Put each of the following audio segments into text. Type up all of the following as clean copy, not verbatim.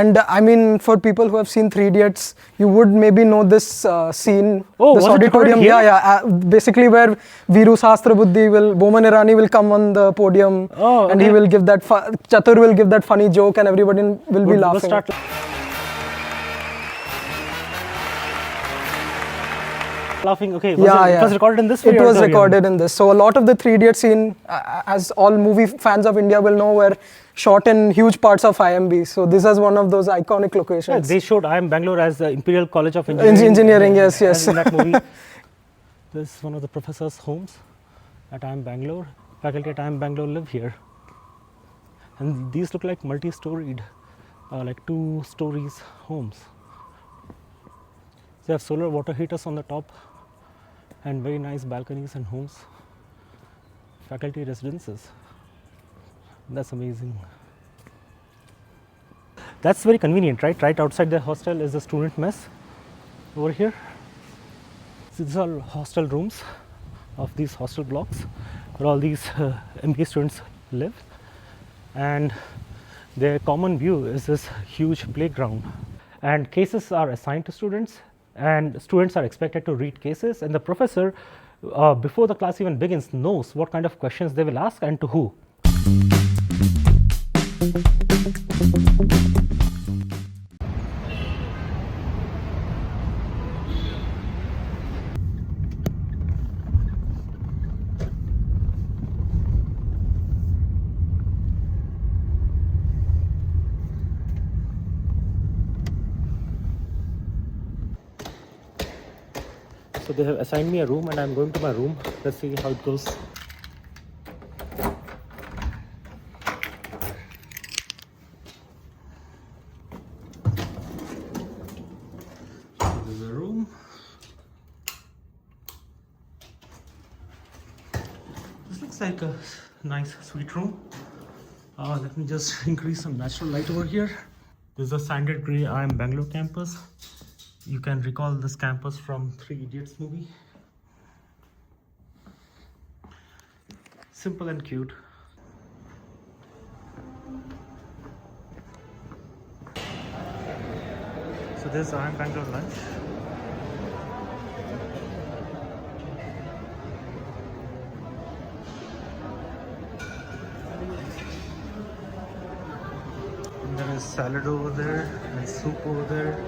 And I mean, for people who have seen Three Idiots, you would maybe know this scene, Oh, this was it auditorium. recorded here? Basically where Viru Sahasrabuddhi Boman Irani will come on the podium, and he will give that, Chatur will give that funny joke, and everybody will be laughing. Laughing, okay. It was recorded in this video? It was recorded in this. So a lot of the Three Idiots scene, as all movie fans of India will know, were shot in huge parts of IIMB. So this is one of those iconic locations. Yeah, they showed IIM Bangalore as the Imperial College of Engineering. Engineering, yes. In that movie, this is one of the professors' homes at IIM Bangalore. Faculty at IIM Bangalore live here. And these look like multi-storied, like 2 stories homes. They have solar water heaters on the top and very nice balconies and homes. Faculty residences. That's amazing. That's very convenient, right? Right outside the hostel is the student mess over here. So these are hostel rooms of these hostel blocks where all these MBA students live. And their common view is this huge playground. And cases are assigned to students, and students are expected to read cases, and the professor, before the class even begins, knows what kind of questions they will ask and to who. So they have assigned me a room, and I'm going to my room. Let's see how it goes. This is a room. This looks like a nice sweet room. Let me just increase some natural light over here. This is a sanded grey IIM Bangalore campus. You can recall this campus from Three Idiots movie. Simple and cute. So this is IIM Bangalore lunch. And there is salad over there and soup over there.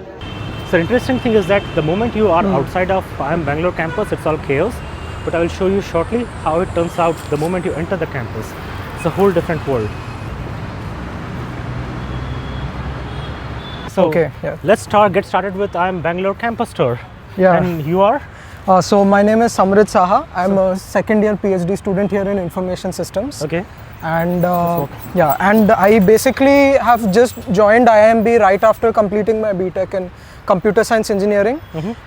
So the interesting thing is that the moment you are outside of IIM Bangalore campus, it's all chaos. But I will show you shortly how it turns out the moment you enter the campus. It's a whole different world. So let's get started with IIM Bangalore campus tour. Yeah. And you are? So my name is Samrit Saha. I'm a second year PhD student here in information systems. Okay. And and I basically have just joined IIMB right after completing my BTech in computer science engineering.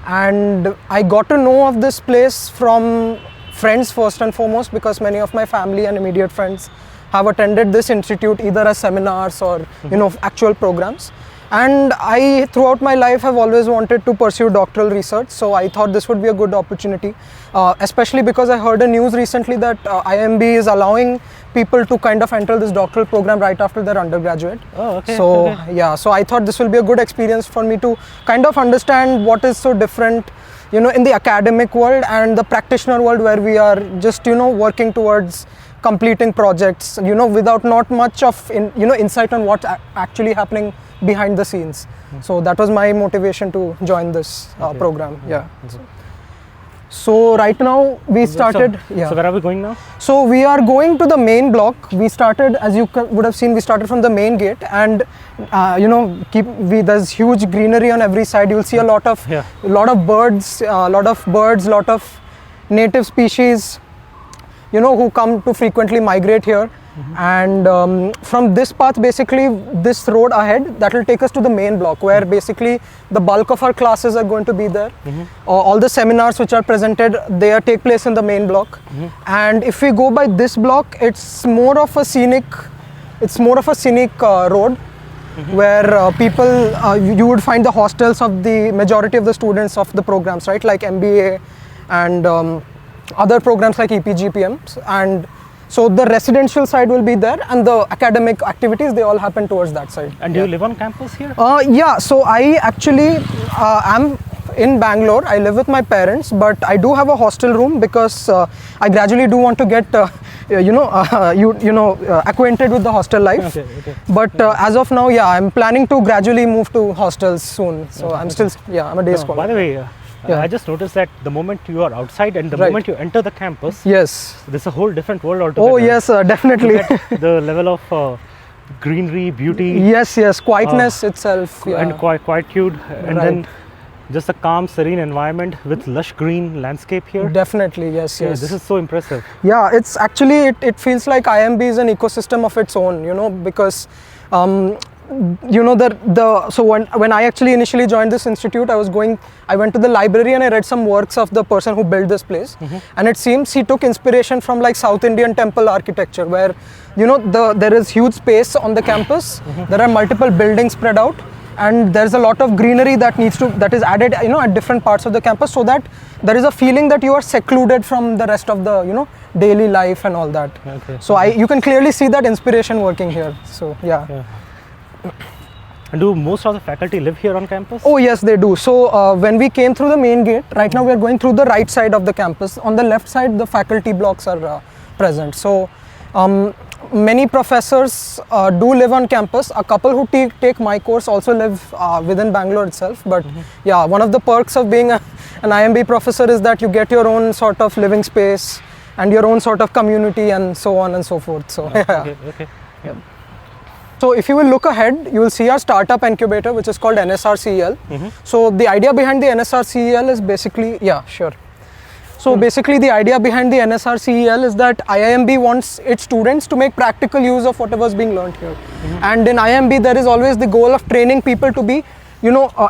And I got to know of this place from friends first and foremost, because many of my family and immediate friends have attended this institute either as seminars or actual programs. And I, throughout my life, have always wanted to pursue doctoral research, so I thought this would be a good opportunity, especially because I heard a news recently that IIMB is allowing people to kind of enter this doctoral program right after their undergraduate. Oh, okay. So so I thought this will be a good experience for me to kind of understand what is so different, in the academic world and the practitioner world, where we are just, working towards completing projects, without not much of insight on what's actually happening behind the scenes. So that was my motivation to join this program. So right now we started. So where are we going now? So we are going to the main block. We started, as you would have seen, we started from the main gate, and there's huge greenery on every side. You will see a lot of birds, lot of native species, who come to frequently migrate here. And from this path, basically this road ahead, that will take us to the main block, where basically the bulk of our classes are going to be there. All the seminars which are presented, they take place in the main block. And if we go by this block, it's more of a scenic road, where people, you would find the hostels of the majority of the students of the programs, right, like MBA and other programs like EPGPMs. And So the residential side will be there, and the academic activities, they all happen towards that side. And do you live on campus here? Yeah, so I actually am in Bangalore. I live with my parents, but I do have a hostel room because I gradually do want to get acquainted with the hostel life. Okay. But as of now, yeah, I'm planning to gradually move to hostels soon. So I'm still, I'm a day scholar. By the way, I just noticed that the moment you are outside and the moment you enter the campus, yes, there's a whole different world altogether. oh yes, definitely. The level of greenery, beauty. Yes, quietness itself. Yeah. And quietude, and then just a calm, serene environment with lush green landscape here. Definitely, yes. This is so impressive. Yeah, it's actually, it feels like IIMB is an ecosystem of its own, because so when I actually initially joined this institute, I went to the library and I read some works of the person who built this place, and it seems he took inspiration from like South Indian temple architecture, where there is huge space on the campus, there are multiple buildings spread out, and there's a lot of greenery that is added at different parts of the campus, so that there is a feeling that you are secluded from the rest of the daily life and all that. So you can clearly see that inspiration working here. So yeah. And do most of the faculty live here on campus? Oh yes, they do. So when we came through the main gate, right now we are going through the right side of the campus. On the left side, the faculty blocks are present. So many professors do live on campus. A couple who take my course also live within Bangalore itself. But yeah, one of the perks of being an IIMB professor is that you get your own sort of living space and your own sort of community and so on and so forth. So Okay. Yeah. So if you will look ahead, you will see our startup incubator, which is called NSRCEL. So the idea behind the NSRCEL is basically, So basically the idea behind the NSRCEL is that IIMB wants its students to make practical use of whatever is being learned here. And in IIMB, there is always the goal of training people to be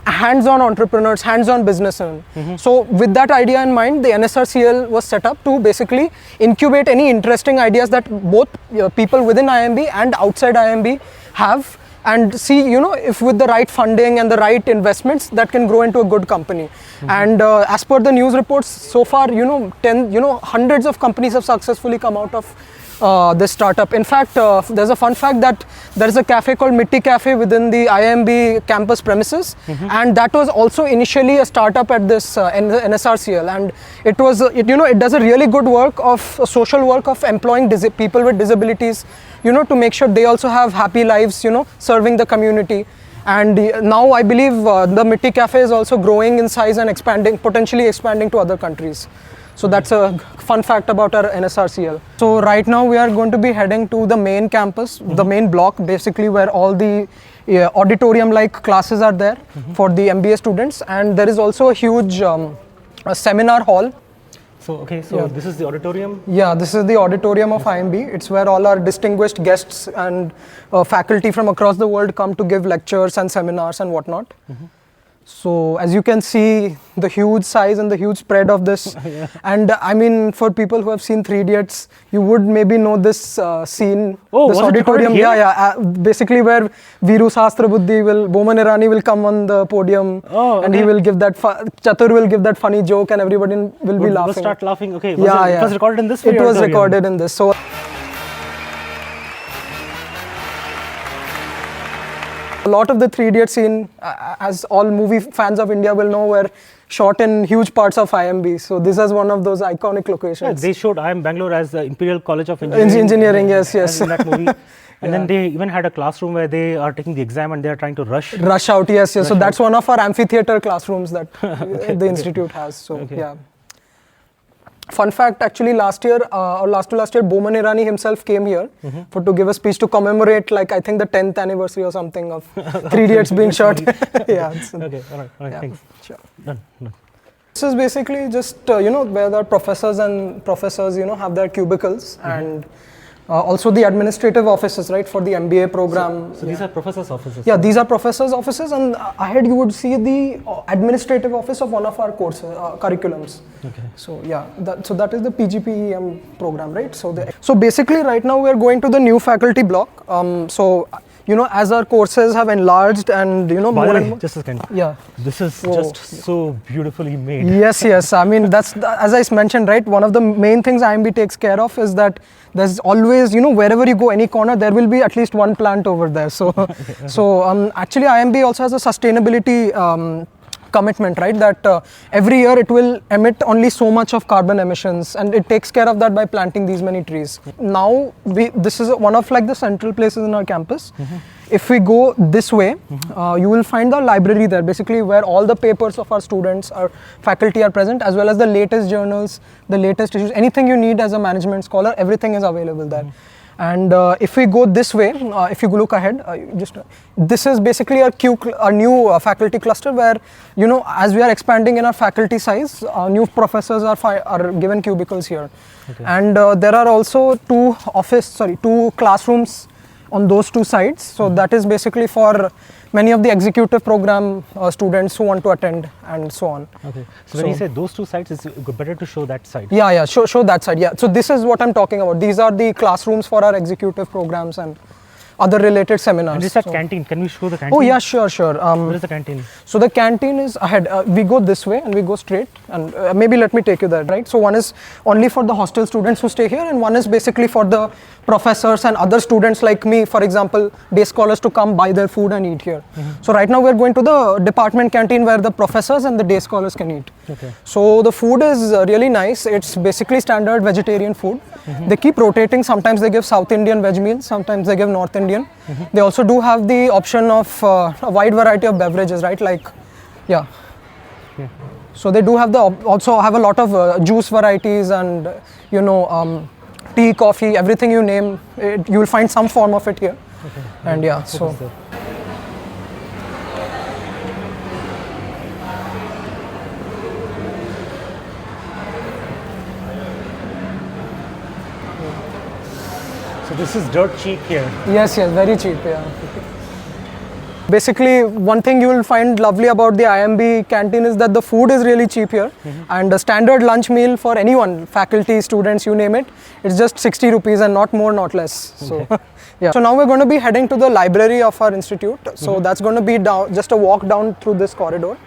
hands-on entrepreneurs, hands-on businessmen. So with that idea in mind, the NSRCEL was set up to basically incubate any interesting ideas that both people within IIMB and outside IIMB have, and see if with the right funding and the right investments that can grow into a good company. And as per the news reports so far, hundreds of companies have successfully come out of this startup. In fact, there's a fun fact that there is a cafe called Mitti Cafe within the IIMB campus premises, and that was also initially a startup at this NSRCEL, and it does a really good work of social work of employing people with disabilities, to make sure they also have happy lives, serving the community. And now I believe the Mitti Cafe is also growing in size and potentially expanding to other countries. So that's a fun fact about our NSRCEL. So right now we are going to be heading to the main campus, the main block, basically where all the auditorium-like classes are there for the MBA students, and there is also a huge seminar hall. So this is the auditorium? Yeah, this is the auditorium of IIMB. It's where all our distinguished guests and faculty from across the world come to give lectures and seminars and whatnot. So as you can see, the huge size and the huge spread of this, and I mean, for people who have seen 3 Idiots, you would maybe know this scene, this auditorium. Basically where Viru Sahasrabuddhi Boman Irani will come on the podium, and he will give that, Chatur will give that funny joke, and everybody will be laughing. We'll start laughing. Okay. It was recorded in this video? It was recorded in this. So a lot of the 3 Idiots scene, as all movie fans of India will know, were shot in huge parts of IIMB. So this is one of those iconic locations. They showed IIM Bangalore as the Imperial College of Engineering. Engineering, yes. In that movie. And then they even had a classroom where they are taking the exam and they are trying to rush out, yes. So that's one of our amphitheater classrooms that the institute has. So yeah. Fun fact, actually last year, last year, Boman Irani himself came here to give a speech to commemorate, like, I think the 10th anniversary or something of 3 Idiots being shot. Okay, all right, thanks. Sure. Done. This is basically just, where the professors have their cubicles, and also the administrative offices, right, for the MBA program. So these are professors' offices? Yeah, these are professors' offices, and ahead you would see the administrative office of one of our courses, curriculums. Okay. So yeah, that is the PGPEM program, right? So basically right now we are going to the new faculty block. So as our courses have enlarged and By the more way, and more. just a second. Yeah. This is Whoa. just so beautifully made. Yes. I mean, as I mentioned, right? One of the main things IMB takes care of is that there's always, wherever you go, any corner, there will be at least one plant over there. So, actually, IMB also has a sustainability commitment, right? That every year it will emit only so much of carbon emissions, and it takes care of that by planting these many trees. Now, this is one of like the central places in our campus. If we go this way, you will find the library there, basically where all the papers of our students, our faculty are present, as well as the latest journals, the latest issues, anything you need as a management scholar, everything is available there. And if we go this way, if you look ahead, this is basically a new faculty cluster where, as we are expanding in our faculty size, new professors are given cubicles here. Okay. And there are also two classrooms on those two sides. So that is basically for many of the executive program students who want to attend and so on. Okay. So when you say those two sides, it's better to show that side. Yeah. Show that side. Yeah. So this is what I'm talking about. These are the classrooms for our executive programs and other related seminars. And this is a canteen. Can we show the canteen? Oh yeah, sure. Where is the canteen? So the canteen is ahead. We go this way and we go straight, and maybe let me take you there, right? So one is only for the hostel students who stay here, and one is basically for the professors and other students like me, for example, day scholars, to come buy their food and eat here. So right now we're going to the department canteen where the professors and the day scholars can eat. Okay. So the food is really nice. It's basically standard vegetarian food. They keep rotating. Sometimes they give South Indian veg meals, sometimes they give North Indian. They also do have the option of a wide variety of beverages, right? Like, yeah. So they do have also have a lot of juice varieties and tea, coffee, everything you name, you will find some form of it here. Okay. And yeah, so. So this is dirt cheap here. Yes, very cheap, yeah. Basically, one thing you will find lovely about the IMB canteen is that the food is really cheap here. And a standard lunch meal for anyone, faculty, students, you name it, it's just 60 rupees and not more, not less. So, yeah. So now we're going to be heading to the library of our institute. So that's going to be just a walk down through this corridor.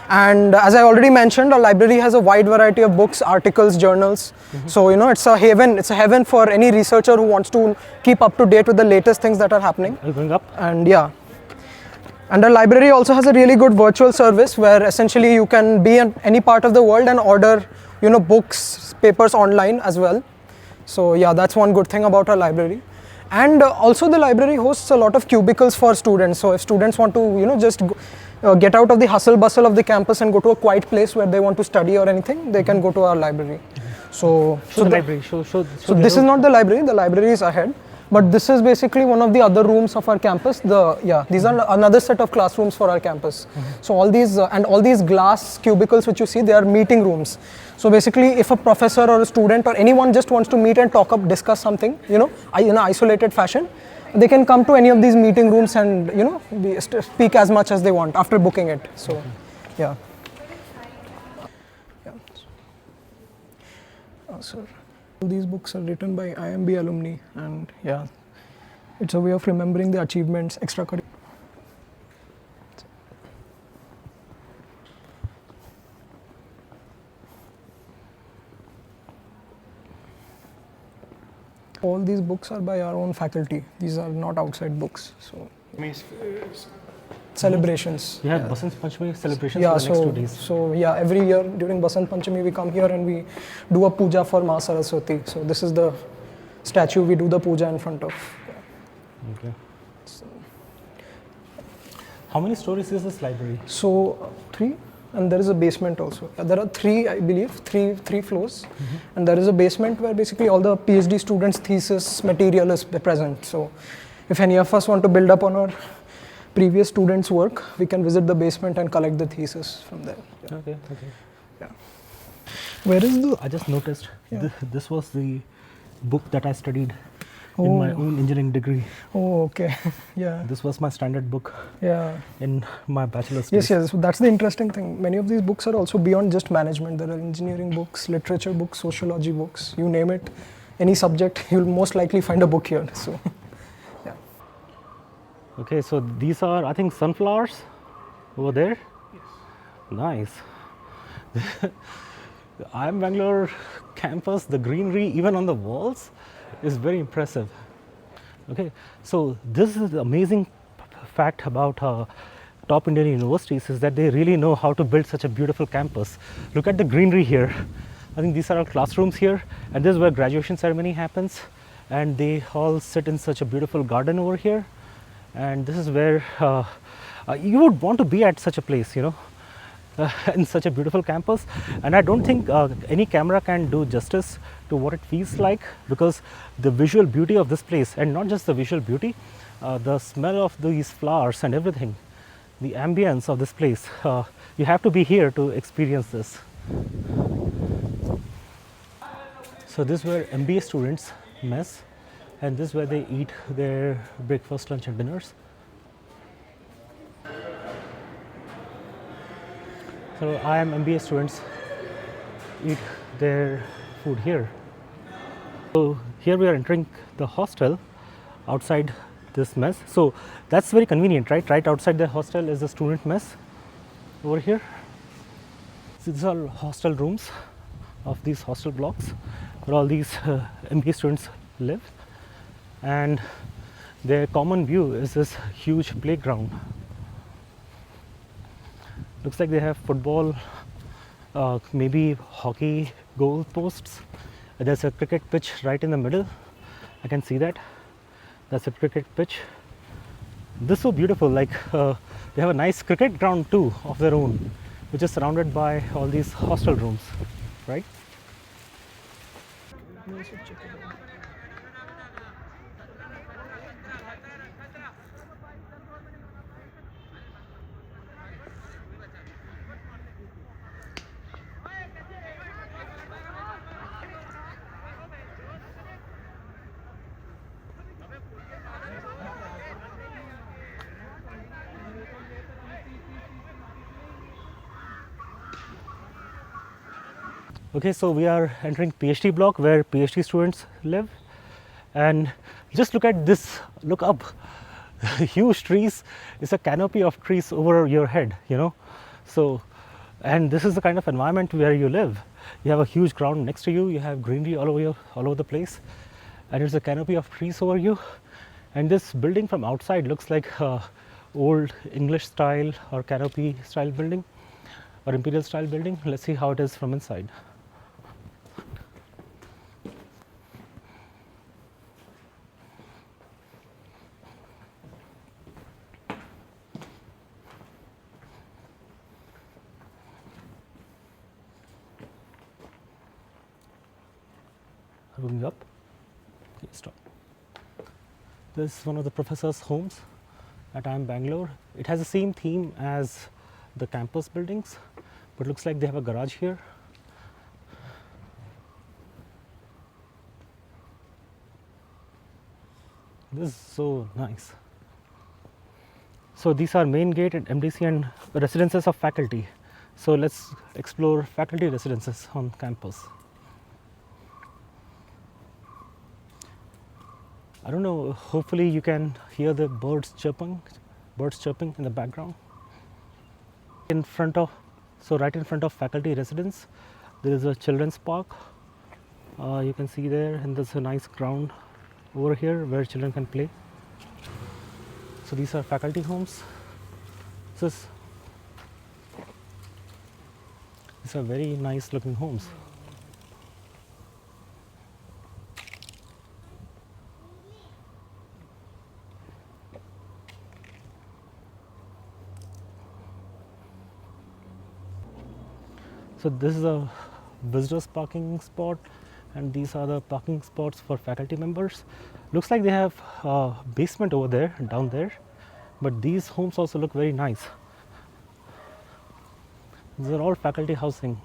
And as I already mentioned, our library has a wide variety of books, articles, journals. So, it's a heaven for any researcher who wants to keep up to date with the latest things that are happening. Are you going up? And yeah. And our library also has a really good virtual service where essentially you can be in any part of the world and order, books, papers online as well. So yeah, that's one good thing about our library. And also the library hosts a lot of cubicles for students. So if students want to, just get out of the hustle bustle of the campus and go to a quiet place where they want to study or anything, they can go to our library. So the library. Show this is not the library. The library is ahead. But this is basically one of the other rooms of our campus. These are another set of classrooms for our campus. So all these glass cubicles which you see, they are meeting rooms. So basically, if a professor or a student or anyone just wants to meet and discuss something, in an isolated fashion, they can come to any of these meeting rooms and speak as much as they want after booking it. So, yeah. So these books are written by IMB alumni, and yeah, it's a way of remembering the achievements, extracurricular. All these books are by our own faculty. These are not outside books. So celebrations. Yeah, Basant Panchami celebrations for the next 2 days. So yeah, every year during Basant Panchami we come here and we do a puja for Ma Saraswati. So this is the statue we do the puja in front of. Okay. So, how many stories is this library? So 3, and there is a basement also. There are 3, I believe, three floors, and there is a basement where basically all the PhD students' thesis material is present. So if any of us want to build up on our previous students' work, we can visit the basement and collect the thesis from there. Yeah. Okay. Yeah. Where is the? I just noticed this was the book that I studied in my own engineering degree. Oh, okay. Yeah. This was my standard book. Yeah. In my bachelor's studies. Yes. So that's the interesting thing. Many of these books are also beyond just management. There are engineering books, literature books, sociology books. You name it, any subject, you'll most likely find a book here. So. Yeah. 3, and there is a basement also. So 3, and there is a basement where basically all the PhD students' thesis material is present. So if any of us want to build up on our previous students' work, we can visit the basement and collect the thesis from there. Yeah. Where is the? Okay, so these are, I think, sunflowers over there. Yes. Nice. IIM Bangalore campus, the greenery even on the walls is very impressive. Okay, so this is the amazing fact about top Indian universities is that they really know how to build such a beautiful campus. Look at the greenery here. I think these are our classrooms here, and this is where graduation ceremony happens, and they all sit in such a beautiful garden over here, and this is where you would want to be at such a place, you know. In such a beautiful campus, and I don't think any camera can do justice to what it feels like, because the visual beauty of this place, and not just the visual beauty, the smell of these flowers and everything, the ambience of this place, you have to be here to experience this. So this is where MBA students mess, and this is where they eat their breakfast, lunch and dinners. So IIM MBA students eat their food here. So here we are entering the hostel outside this mess. So that's very convenient, right? Right outside the hostel is the student mess over here. So these are hostel rooms of these hostel blocks where all these MBA students live, and their common view is this huge playground. Looks like they have football, maybe hockey goal posts. There's a cricket pitch right in the middle. I can see that. That's a cricket pitch. This is so beautiful. Like they have a nice cricket ground too of their own, which is surrounded by all these hostel rooms, right? Okay, so we are entering PhD block where PhD students live, and just look at this, look up. Huge trees. It's a canopy of trees over your head, you know. So, and this is the kind of environment where you live. You have a huge ground next to you, you have greenery all over the place, and there's a canopy of trees over you. And this building from outside looks like old English style or canopy style building or imperial style building. Let's see how it is from inside. Moving up. Okay, stop. This is one of the professor's homes at IIM Bangalore. It has the same theme as the campus buildings, but looks like they have a garage here. This is so nice. So these are main gate and MDC and residences of faculty. So let's explore faculty residences on campus. I don't know, hopefully you can hear the birds chirping in the background. In front of, so right in front of faculty residence, there is a children's park. You can see there, and there's a nice ground over here where children can play. So these are faculty homes. These are very nice looking homes. So this is a visitors parking spot, and these are the parking spots for faculty members. Looks like they have a basement over there, down there, but these homes also look very nice. These are all faculty housing.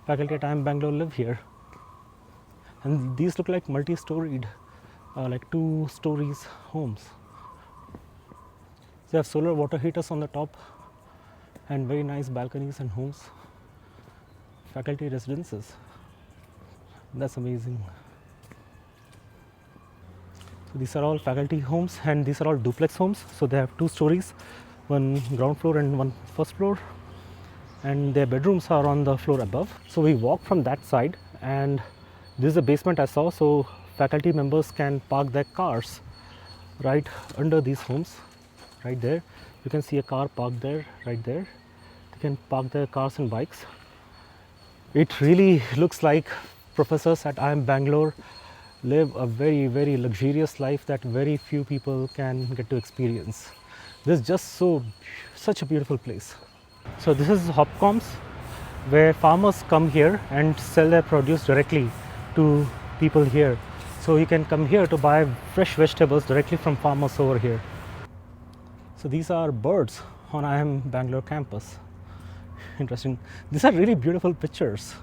Faculty at IIM Bangalore live here, and these look like multi-storied, like 2 stories homes. They have solar water heaters on the top and very nice balconies and homes. Faculty residences. That's amazing. So these are all faculty homes, and these are all duplex homes. So they have 2 stories, one ground floor and one first floor, and their bedrooms are on the floor above. So we walk from that side, and this is the basement I saw. So faculty members can park their cars right under these homes, right there. You can see a car parked there, right there. They can park their cars and bikes. It really looks like professors at IIM Bangalore live a very, very luxurious life that very few people can get to experience. This is just such a beautiful place. So this is Hopcoms, where farmers come here and sell their produce directly to people here. So you can come here to buy fresh vegetables directly from farmers over here. So these are birds on IIM Bangalore campus. Interesting. These are really beautiful pictures.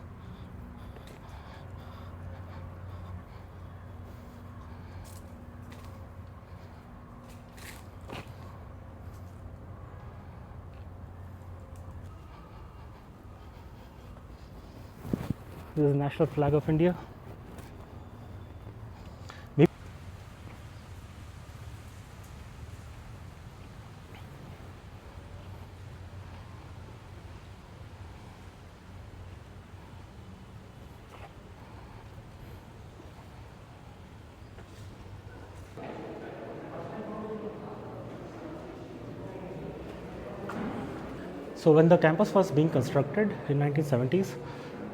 This is the national flag of India. So when the campus was being constructed in 1970s,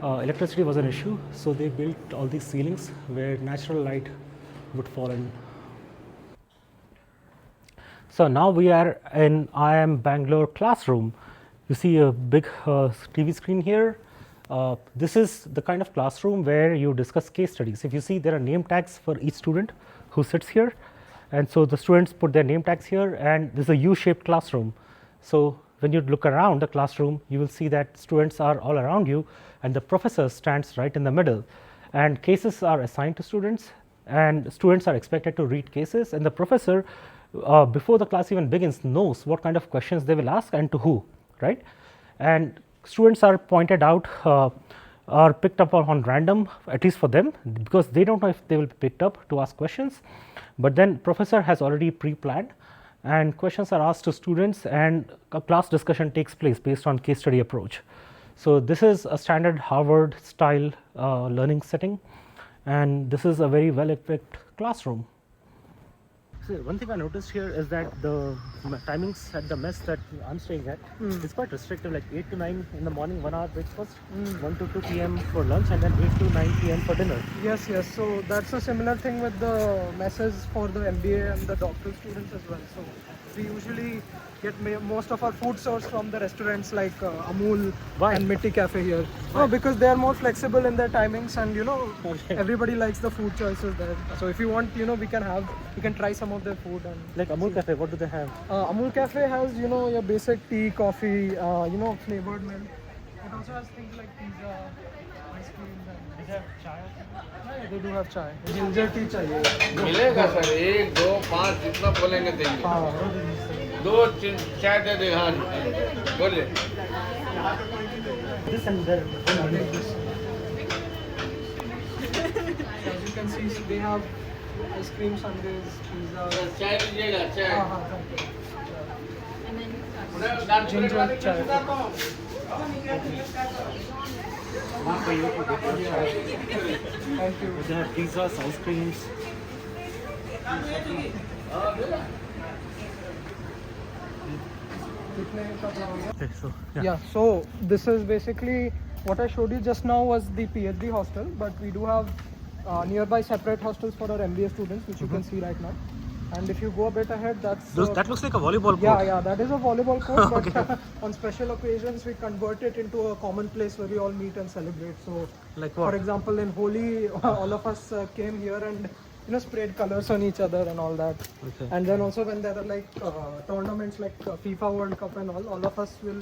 electricity was an issue. So they built all these ceilings where natural light would fall in. So now we are in IIM Bangalore classroom. You see a big TV screen here. This is the kind of classroom where you discuss case studies. If you see, there are name tags for each student who sits here. And so the students put their name tags here, and this is a U-shaped classroom. So when you look around the classroom, you will see that students are all around you, and the professor stands right in the middle. And cases are assigned to students, and students are expected to read cases, and the professor, before the class even begins, knows what kind of questions they will ask and to who, right? And students are pointed out, are picked up on random, at least for them, because they don't know if they will be picked up to ask questions. But then professor has already pre-planned, and questions are asked to students, and a class discussion takes place based on case study approach. So this is a standard Harvard style learning setting, and this is a very well equipped classroom. So one thing I noticed here is that the timings at the mess that I'm staying at is quite restrictive, like 8 to 9 in the morning, 1 hour breakfast, 1 to 2 p.m. for lunch, and then 8 to 9 p.m. for dinner. Yes, yes. So that's a similar thing with the messes for the MBA and the doctoral students as well. So we usually get most of our food sourced from the restaurants like Amul and Mitti Cafe here. No, because they are more flexible in their timings, and everybody likes the food choices there. So if you want, we can try some of their food. And like Amul Cafe, what do they have? Amul Cafe has your basic tea, coffee, flavored milk. It also has things like pizza, ice cream. Do they have chai? Yeah, they do have chai. Ginger tea chahiye. मिलेगा sir 1 2 5 जितना बोलेंगे देंगे हाँ. 2 चाय दे दे हाँ बोले This and that. As you can see, they have ice cream sundaes, pizza. चाय लीजिएगा चाय हाँ, thank you. Ginger chai. Thank you. They have pizzas, ice creams. Okay, so Yeah, so this is basically what I showed you just now was the PhD hostel, but we do have nearby separate hostels for our MBA students, which you can see right now. And if you go a bit ahead, that looks like a volleyball court. Yeah, that is a volleyball court, but on special occasions we convert it into a common place where we all meet and celebrate. So, Like what? for example, in Holi, all of us came here and sprayed colors on each other and all that. Okay. And then also when there are like tournaments like FIFA World Cup and all of us will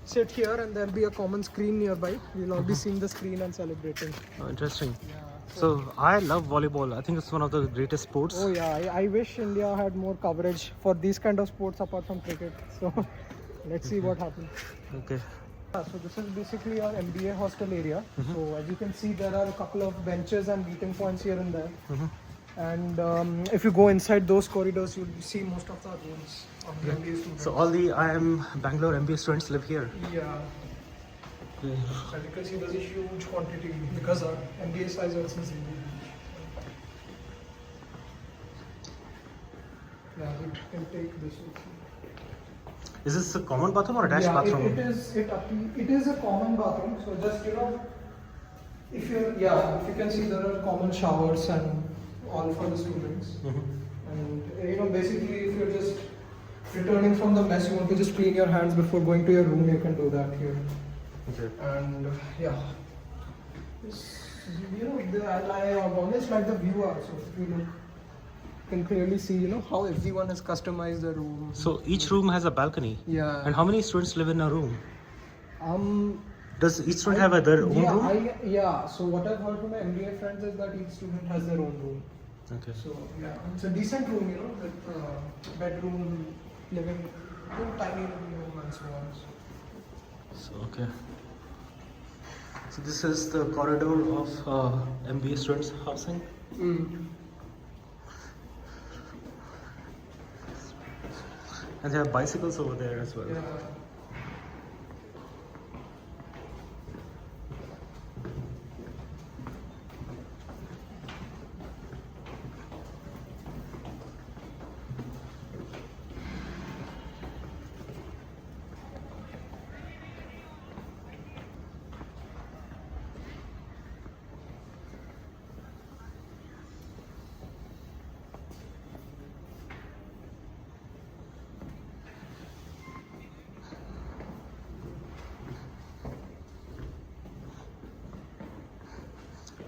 sit here and there'll be a common screen nearby. We'll all be seeing the screen and celebrating. Oh, interesting. So I love volleyball. I think it's one of the greatest sports. Oh yeah, I wish India had more coverage for these kind of sports apart from cricket. So let's see what happens. Okay. So this is basically our MBA hostel area. So as you can see, there are a couple of benches and meeting points here and there. And if you go inside those corridors, you'll see most of the rooms of the MBA students. So all the IIM Bangalore MBA students live here. Yeah. Okay. And you can see there's a huge quantity because our MBA size also is huge. Yeah, we can take this also. Is this a common bathroom or attached bathroom? It is a common bathroom. So just if you can see there are common showers and all for the students. And basically if you're just returning from the mess, you want to just clean your hands before going to your room, you can do that here. Okay. And I always like the view also. If you look, you can clearly see how everyone has customized the room. So each room has a balcony. Yeah. And how many students live in a room? Does each student have their own room? So what I've heard from my MBA friends is that each student has their own room. Okay. So it's a decent room, with bedroom, living room, tiny living room and so on. So okay. So this is the corridor of MBA students housing. And they have bicycles over there as well. Yeah.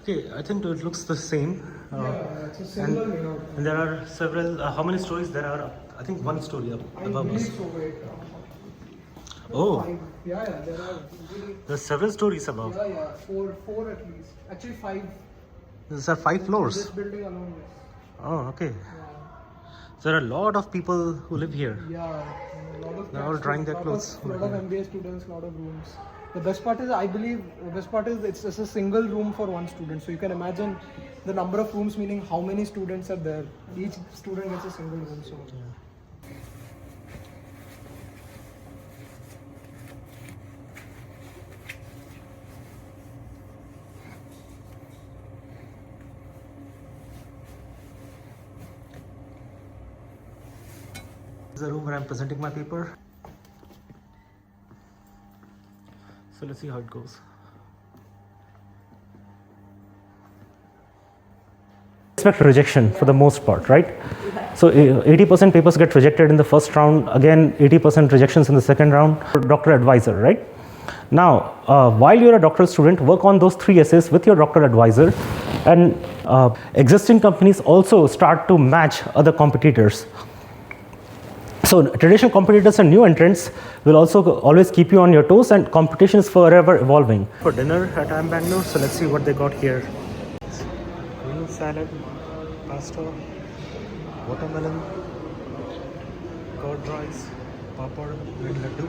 Okay, I think it looks the same. It's a similar layout. And there are several. How many stories there are? I think one story above us. So wait. Oh. Five. Yeah, there are. There's several stories above. Yeah, four at least. Actually, 5. These are 5 floors. This building alone. Oh, okay. Yeah. So there are a lot of people who live here. Yeah, a lot of. They're all drying their clothes. A lot of MBA students, a lot of rooms. The best part is, it's just a single room for one student. So you can imagine the number of rooms, meaning how many students are there. Each student gets a single room. So. This is the room where I'm presenting my paper. So let's see how it goes. Expect rejection for the most part, right? So 80% papers get rejected in the first round. Again, 80% rejections in the second round. Doctoral advisor, right? Now, while you're a doctoral student, work on those 3 essays with your doctoral advisor, and existing companies also start to match other competitors. So traditional competitors and new entrants will also always keep you on your toes, and competition is forever evolving. For dinner at IIM Bangalore, so let's see what they got here. Green salad, pasta, watermelon, curd rice, papad, and laddu.